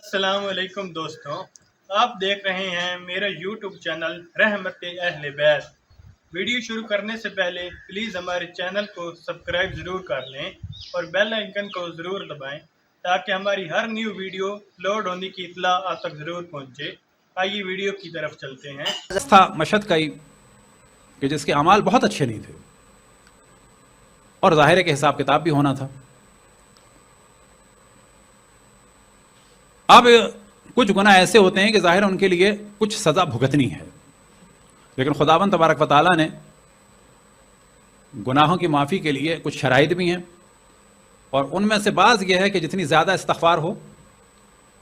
السلام علیکم دوستوں، آپ دیکھ رہے ہیں میرا یوٹیوب چینل رحمت اہل بیت۔ ویڈیو شروع کرنے سے پہلے پلیز ہمارے چینل کو سبسکرائب ضرور کر لیں اور بیل آئیکن کو ضرور دبائیں تاکہ ہماری ہر نیو ویڈیو لوڈ ہونے کی اطلاع آپ تک ضرور پہنچے۔ آئیے ویڈیو کی طرف چلتے ہیں۔ تھا مشہد کا ہی کہ جس کے اعمال بہت اچھے نہیں تھے اور ظاہر ہے کہ حساب کتاب بھی ہونا تھا۔ اب کچھ گناہ ایسے ہوتے ہیں کہ ظاہر ان کے لیے کچھ سزا بھگتنی ہے، لیکن خداوند تبارک و تعالیٰ نے گناہوں کی معافی کے لیے کچھ شرائط بھی ہیں، اور ان میں سے بعض یہ ہے کہ جتنی زیادہ استغفار ہو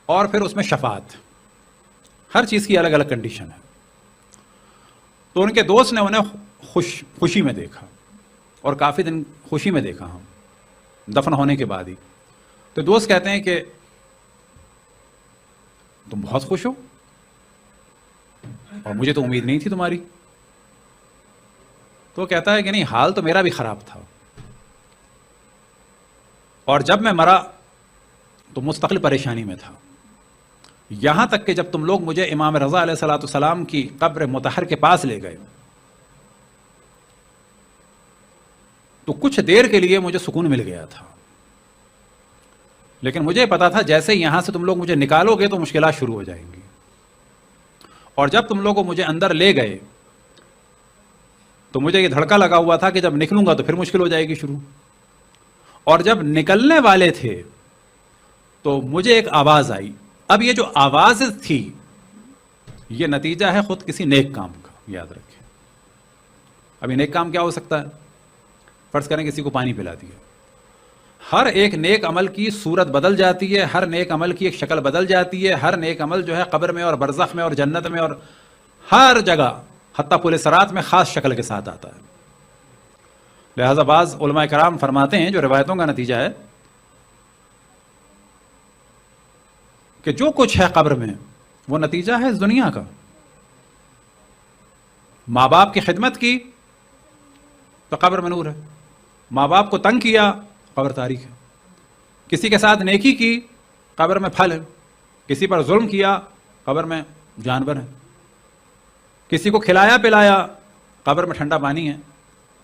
اور پھر اس میں شفاعت، ہر چیز کی الگ الگ کنڈیشن ہے۔ تو ان کے دوست نے انہیں خوشی میں دیکھا، اور کافی دن خوشی میں دیکھا ہم دفن ہونے کے بعد ہی۔ تو دوست کہتے ہیں کہ تم بہت خوش ہو، اور مجھے تو امید نہیں تھی تمہاری۔ تو کہتا ہے کہ نہیں، حال تو میرا بھی خراب تھا، اور جب میں مرا تو مستقل پریشانی میں تھا، یہاں تک کہ جب تم لوگ مجھے امام رضا علیہ السلام کی قبر مطہر کے پاس لے گئے تو کچھ دیر کے لیے مجھے سکون مل گیا تھا، لیکن مجھے پتا تھا جیسے ہی یہاں سے تم لوگ مجھے نکالو گے تو مشکلات شروع ہو جائیں گی، اور جب تم لوگ مجھے اندر لے گئے تو مجھے یہ دھڑکا لگا ہوا تھا کہ جب نکلوں گا تو پھر مشکل ہو جائے گی شروع، اور جب نکلنے والے تھے تو مجھے ایک آواز آئی۔ اب یہ جو آواز تھی یہ نتیجہ ہے خود کسی نیک کام کا، یاد رکھیں۔ ابھی نیک کام کیا ہو سکتا ہے؟ فرض کریں کسی کو پانی پلا دیا، ہر ایک نیک عمل کی صورت بدل جاتی ہے، ہر نیک عمل کی ایک شکل بدل جاتی ہے، ہر نیک عمل جو ہے قبر میں اور برزخ میں اور جنت میں اور ہر جگہ حتیٰ پل صراط میں خاص شکل کے ساتھ آتا ہے۔ لہذا بعض علماء کرام فرماتے ہیں، جو روایتوں کا نتیجہ ہے، کہ جو کچھ ہے قبر میں وہ نتیجہ ہے اس دنیا کا۔ ماں باپ کی خدمت کی تو قبر میں نور ہے، ماں باپ کو تنگ کیا قبر تاریک ہے، کسی کے ساتھ نیکی کی قبر میں پھل ہے، کسی پر ظلم کیا قبر میں جانور ہے، کسی کو کھلایا پلایا قبر میں ٹھنڈا پانی ہے،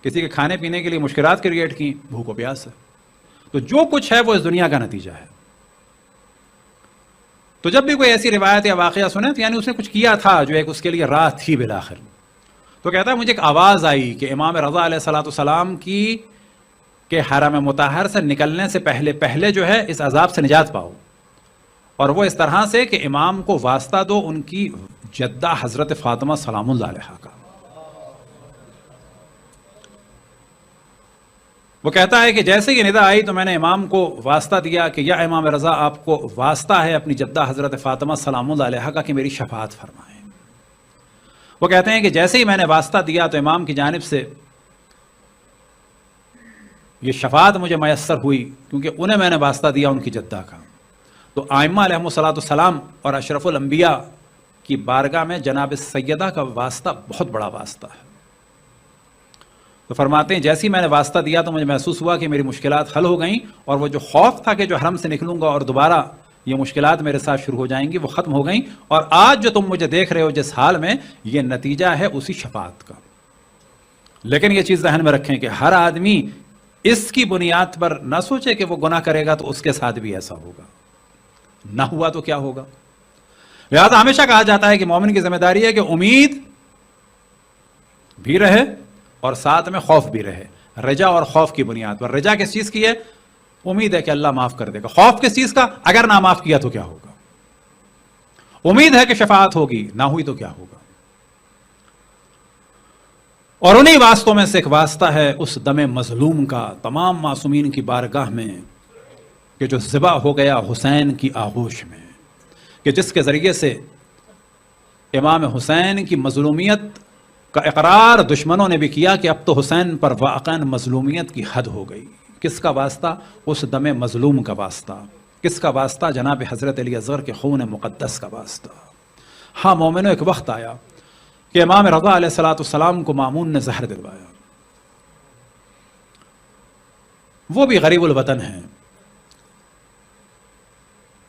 کسی کے کھانے پینے کے لیے مشکلات کریٹ کی، بھوک و پیاس ہے۔ تو جو کچھ ہے وہ اس دنیا کا نتیجہ ہے۔ تو جب بھی کوئی ایسی روایت یا واقعہ سنے تو یعنی اس نے کچھ کیا تھا جو ایک اس کے لیے راہ تھی بالآخر۔ تو کہتا ہے مجھے ایک آواز آئی کہ امام رضا علیہ السلام کی کہ حرم مطہر سے نکلنے سے پہلے جو ہے اس عذاب سے نجات پاؤ، اور وہ اس طرح سے کہ امام کو واسطہ دو ان کی جدہ حضرت فاطمہ سلام اللہ علیہا کا۔ وہ کہتا ہے کہ جیسے یہ ندا آئی تو میں نے امام کو واسطہ دیا کہ یا امام رضا، آپ کو واسطہ ہے اپنی جدہ حضرت فاطمہ سلام اللہ علیہا کا کہ میری شفاعت فرمائیں۔ وہ کہتے ہیں کہ جیسے ہی میں نے واسطہ دیا تو امام کی جانب سے یہ شفاعت مجھے میسر ہوئی، کیونکہ انہیں میں نے واسطہ دیا ان کی جدہ کا۔ تو ائمہ علیہم السلام اور اشرف الانبیاء کی بارگاہ میں جناب سیدہ کا واسطہ بہت بڑا واسطہ ہے۔ تو فرماتے ہیں جیسے ہی میں نے واسطہ دیا تو مجھے محسوس ہوا کہ میری مشکلات حل ہو گئیں، اور وہ جو خوف تھا کہ جو حرم سے نکلوں گا اور دوبارہ یہ مشکلات میرے ساتھ شروع ہو جائیں گی وہ ختم ہو گئیں، اور آج جو تم مجھے دیکھ رہے ہو جس حال میں، یہ نتیجہ ہے اسی شفاعت کا۔ لیکن یہ چیز ذہن میں رکھیں کہ ہر آدمی اس کی بنیاد پر نہ سوچے کہ وہ گناہ کرے گا تو اس کے ساتھ بھی ایسا ہوگا، نہ ہوا تو کیا ہوگا۔ لہذا ہمیشہ کہا جاتا ہے کہ مومن کی ذمہ داری ہے کہ امید بھی رہے اور ساتھ میں خوف بھی رہے، رجا اور خوف کی بنیاد پر۔ رجا کس چیز کی ہے؟ امید ہے کہ اللہ معاف کر دے گا۔ خوف کس چیز کا؟ اگر نہ معاف کیا تو کیا ہوگا۔ امید ہے کہ شفاعت ہوگی، نہ ہوئی تو کیا ہوگا۔ اور انہی واسطوں میں سے ایک واسطہ ہے اس دم مظلوم کا تمام معصومین کی بارگاہ میں، کہ جو ذبح ہو گیا حسین کی آغوش میں، کہ جس کے ذریعے سے امام حسین کی مظلومیت کا اقرار دشمنوں نے بھی کیا کہ اب تو حسین پر واقعاً مظلومیت کی حد ہو گئی۔ کس کا واسطہ؟ اس دم مظلوم کا واسطہ۔ کس کا واسطہ؟ جناب حضرت علی اصغر کے خون مقدس کا واسطہ۔ ہاں مومنوں، ایک وقت آیا کہ امام رضا علیہ السلام کو مامون نے زہر دلوایا، وہ بھی غریب الوطن ہیں،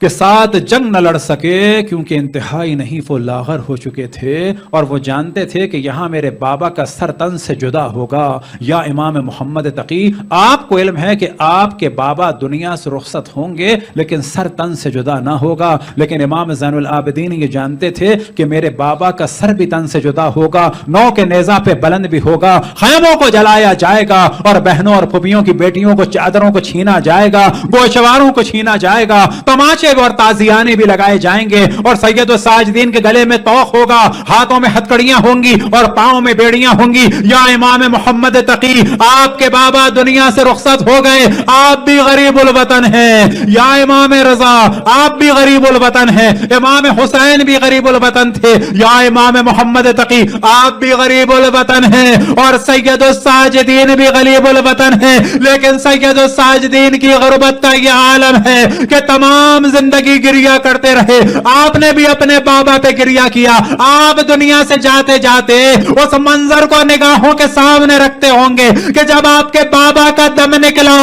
کہ ساتھ جنگ نہ لڑ سکے کیونکہ انتہائی نہیں وہ لاغر ہو چکے تھے اور وہ جانتے تھے کہ یہاں میرے بابا کا سر تن سے جدا ہوگا. یا امام محمد تقی، آپ کو علم ہے کہ آپ کے بابا دنیا سے رخصت ہوں گے لیکن سر تن سے جدا نہ ہوگا، لیکن امام زین العابدین یہ جانتے تھے کہ میرے بابا کا سر بھی تن سے جدا ہوگا، نو کے نیزہ پہ بلند بھی ہوگا، خیموں کو جلایا جائے گا اور بہنوں اور پھوپھیوں کی بیٹیوں کو چادروں کو چھینا جائے گا، گوشواروں کو چھینا جائے گا، تماچے اور تازیانے بھی لگائے جائیں گے اور سید الساجدین کے گلے میں توق ہوگا، ہاتھوں میں ہتکڑیاں ہوں گی اور پاؤں میں بیڑیاں ہوں گی. یا امام محمد تقی، آپ کے بابا دنیا سے رخصت ہو گئے، آپ بھی غریب الوطن ہیں. یا امام رضا، آپ بھی غریب الوطن ہیں. امام حسین بھی غریب الوطن تھے. یا امام محمد تقی، آپ بھی غریب الوطن ہیں اور سید الساجدین بھی غریب الوطن ہیں. لیکن سید الساجدین کی غربت کا یہ عالم ہے کہ تمام زندگی گریا کرتے رہے. آپ نے بھی اپنے بابا پہ گریا کیا. آپ دنیا سے جاتے جاتے اس منظر کو نگاہوں کے سامنے رکھتے ہوں گے کہ جب آپ کے بابا کا دم نکلا،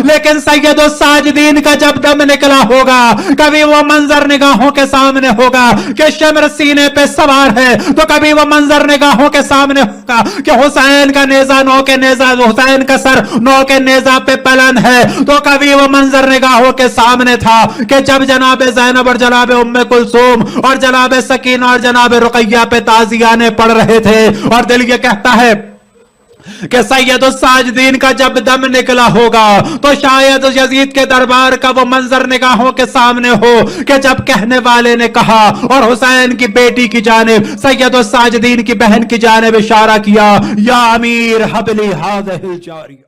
لیکن سید الساجدین کا جب دم نکلا ہوگا کبھی وہ منظر نگاہوں کے سامنے ہوگا کہ شمر سینے پہ سوار ہے، تو کبھی وہ منظر نگاہوں کے سامنے ہوگا کہ حسین کا نیزہ نو کے نیزہ، حسین کا سر نو کے نیزہ پہ بلند ہے، تو کبھی وہ منظر نگاہوں کے سامنے تھا کہ جب جناب زینب اور جناب ام کلثوم اور جناب سکینہ اور جناب رقیہ پہ تعزیانے پڑھ رہے تھے اور دل یہ کہتا ہے کہ سید الساجدین کا جب دم نکلا ہوگا تو شاید یزید کے دربار کا وہ منظر نگاہوں کے سامنے ہو کہ جب کہنے والے نے کہا اور حسین کی بیٹی کی جانب، سید الساجدین کی بہن کی جانب اشارہ کیا، یا امیر حبلی ہذہ الجاریہ.